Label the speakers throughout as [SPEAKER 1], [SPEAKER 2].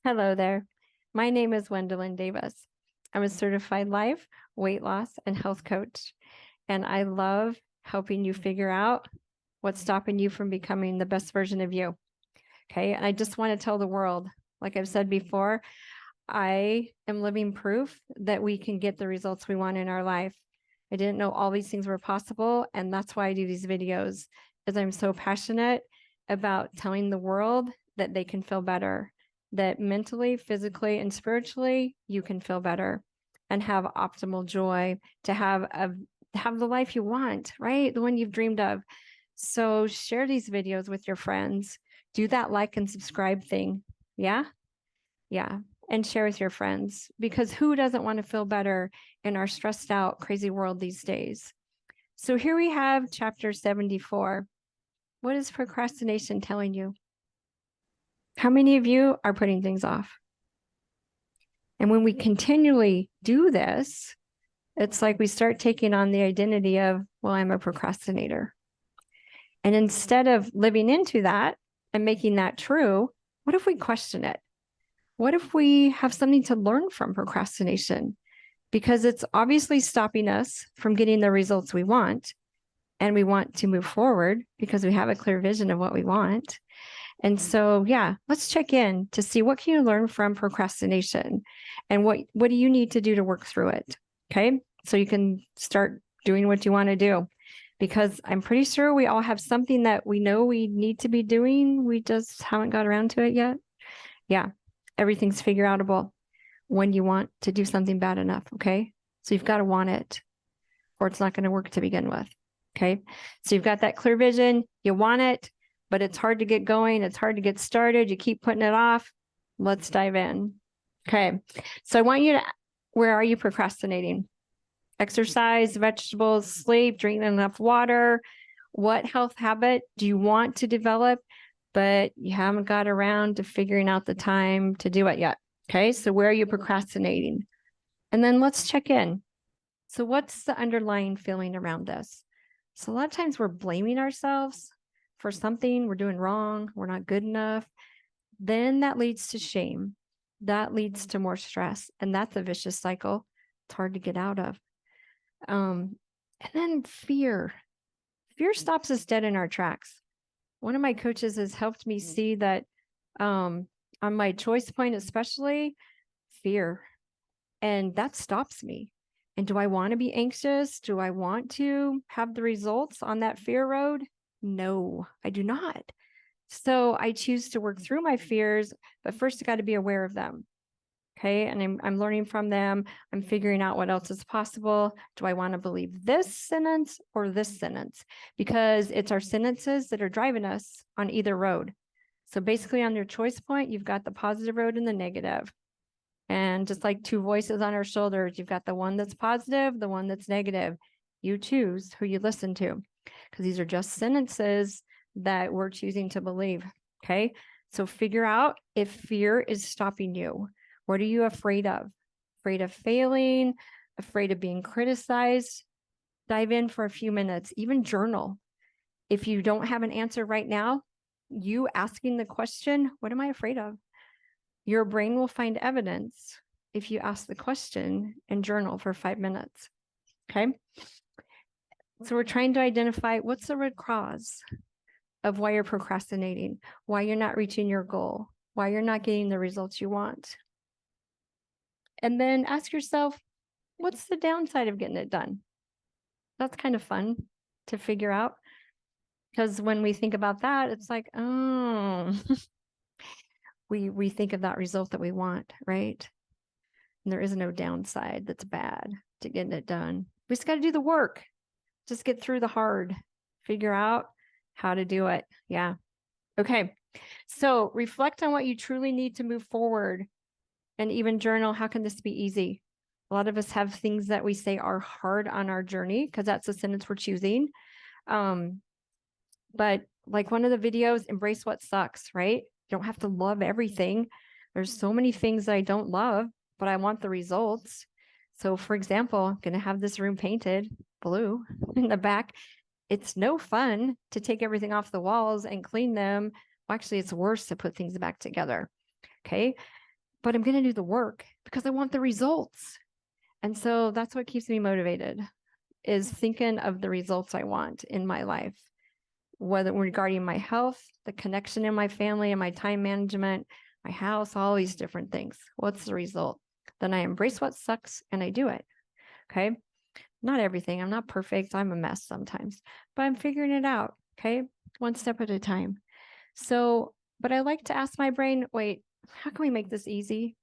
[SPEAKER 1] Hello there. My name is Wendolyn Davis. I'm a certified life, weight loss, and health coach, and I love helping you figure out what's stopping you from becoming the best version of you. Okay. And I just want to tell the world, like I've said before, I am living proof that we can get the results we want in our life. I didn't know all these things were possible, and that's why I do these videos, is I'm so passionate about telling the world that they can feel better, that mentally, physically, and spiritually, you can feel better and have optimal joy to have the life you want, right? The one you've dreamed of. So share these videos with your friends. Do that like and subscribe thing. Yeah. Yeah. And share with your friends, because who doesn't want to feel better in our stressed out, crazy world these days? So here we have chapter 74. What is procrastination telling you? How many of you are putting things off? And when we continually do this, it's like we start taking on the identity of, well, I'm a procrastinator. And instead of living into that and making that true, what if we question it? What if we have something to learn from procrastination? Because it's obviously stopping us from getting the results we want. And we want to move forward because we have a clear vision of what we want. And so, yeah, let's check in to see what can you learn from procrastination and what do you need to do to work through it? Okay. So you can start doing what you want to do, because I'm pretty sure we all have something that we know we need to be doing. We just haven't got around to it yet. Yeah. Everything's figure outable when you want to do something bad enough. Okay. So you've got to want it, or it's not going to work to begin with. Okay. So you've got that clear vision. You want it, but it's hard to get going. It's hard to get started. You keep putting it off. Let's dive in. Okay. So I want you to, where are you procrastinating? Exercise, vegetables, sleep, drinking enough water. What health habit do you want to develop, but you haven't got around to figuring out the time to do it yet? Okay. So where are you procrastinating? And then let's check in. So what's the underlying feeling around this? So a lot of times we're blaming ourselves for something we're doing wrong. We're not good enough. Then that leads to shame. That leads to more stress. And that's a vicious cycle. It's hard to get out of. And then fear. Fear stops us dead in our tracks. One of my coaches has helped me see that on my choice point, especially fear. And that stops me. And do I want to be anxious? Do I want to have the results on that fear road? No, I do not. So I choose to work through my fears, but first I got to be aware of them. Okay. And I'm learning from them. I'm figuring out what else is possible. Do I want to believe this sentence or this sentence? Because it's our sentences that are driving us on either road. So basically on your choice point, you've got the positive road and the negative. And just like two voices on our shoulders, you've got the one that's positive, the one that's negative. You choose who you listen to, because these are just sentences that we're choosing to believe. Okay. So figure out if fear is stopping you. What are you afraid of? Afraid of failing, afraid of being criticized? Dive in for a few minutes, even journal. If you don't have an answer right now, you asking the question, what am I afraid of? Your brain will find evidence if you ask the question and journal for 5 minutes. Okay. So we're trying to identify what's the root cause of why you're procrastinating, why you're not reaching your goal, why you're not getting the results you want. And then ask yourself, what's the downside of getting it done? That's kind of fun to figure out, because when we think about that, it's like, oh, we think of that result that we want, right? And there is no downside that's bad to getting it done. We just got to do the work. Just get through the hard, figure out how to do it. Yeah. Okay. So reflect on what you truly need to move forward, and even journal. How can this be easy? A lot of us have things that we say are hard on our journey because that's the sentence we're choosing. But like one of the videos, embrace what sucks, right? You don't have to love everything. There's so many things that I don't love, but I want the results. So for example, I'm going to have this room painted blue in the back. It's no fun to take everything off the walls and clean them. Well, actually, it's worse to put things back together. Okay. but I'm going to do the work because I want the results. And so that's what keeps me motivated, is thinking of the results I want in my life, whether regarding my health, the connection in my family and my time management, my house, all these different things. What's the result? Then I embrace what sucks and I do it. Okay. Not everything. I'm not perfect. I'm a mess sometimes, but I'm figuring it out. Okay. One step at a time. So, but I like to ask my brain, wait, how can we make this easy?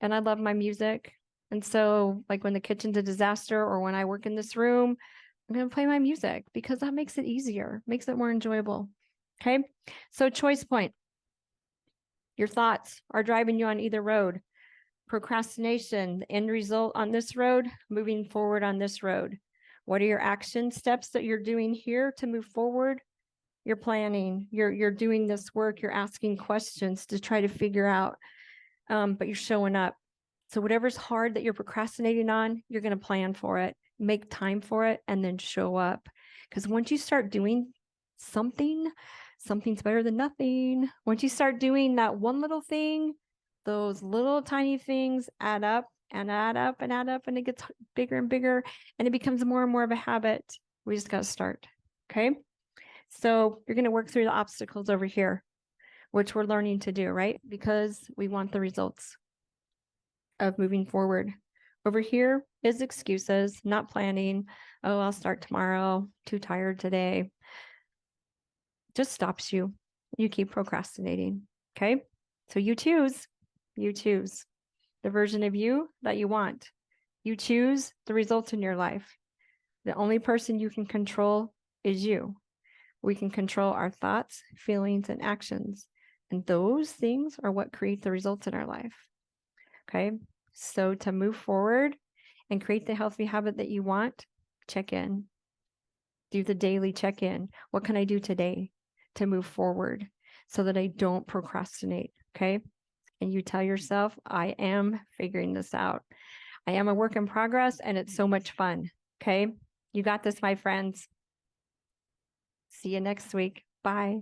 [SPEAKER 1] And I love my music. And so, like when the kitchen's a disaster or when I work in this room, I'm going to play my music because that makes it easier, makes it more enjoyable. Okay. So, choice point. Your thoughts are driving you on either road. Procrastination, the end result on this road, moving forward on this road. What are your action steps that you're doing here to move forward? You're planning, you're doing this work, you're asking questions to try to figure out, but you're showing up. So whatever's hard that you're procrastinating on, you're going to plan for it, make time for it, and then show up. Because once you start doing something, something's better than nothing. Once you start doing that one little thing, those little tiny things add up and add up and add up, and it gets bigger and bigger, and it becomes more and more of a habit. We just got to start. Okay. So you're going to work through the obstacles over here, which we're learning to do, right? Because we want the results of moving forward. Over here is excuses, not planning. Oh, I'll start tomorrow. Too tired today. Just stops you. You keep procrastinating. Okay. So you choose the version of you that you want. You choose the results in your life. The only person you can control is you. We can control our thoughts, feelings, and actions. And those things are what create the results in our life. Okay. So to move forward and create the healthy habit that you want, check in. Do the daily check in. What can I do today to move forward so that I don't procrastinate? Okay. And you tell yourself, I am figuring this out. I am a work in progress and it's so much fun. Okay. You got this, my friends. See you next week. Bye.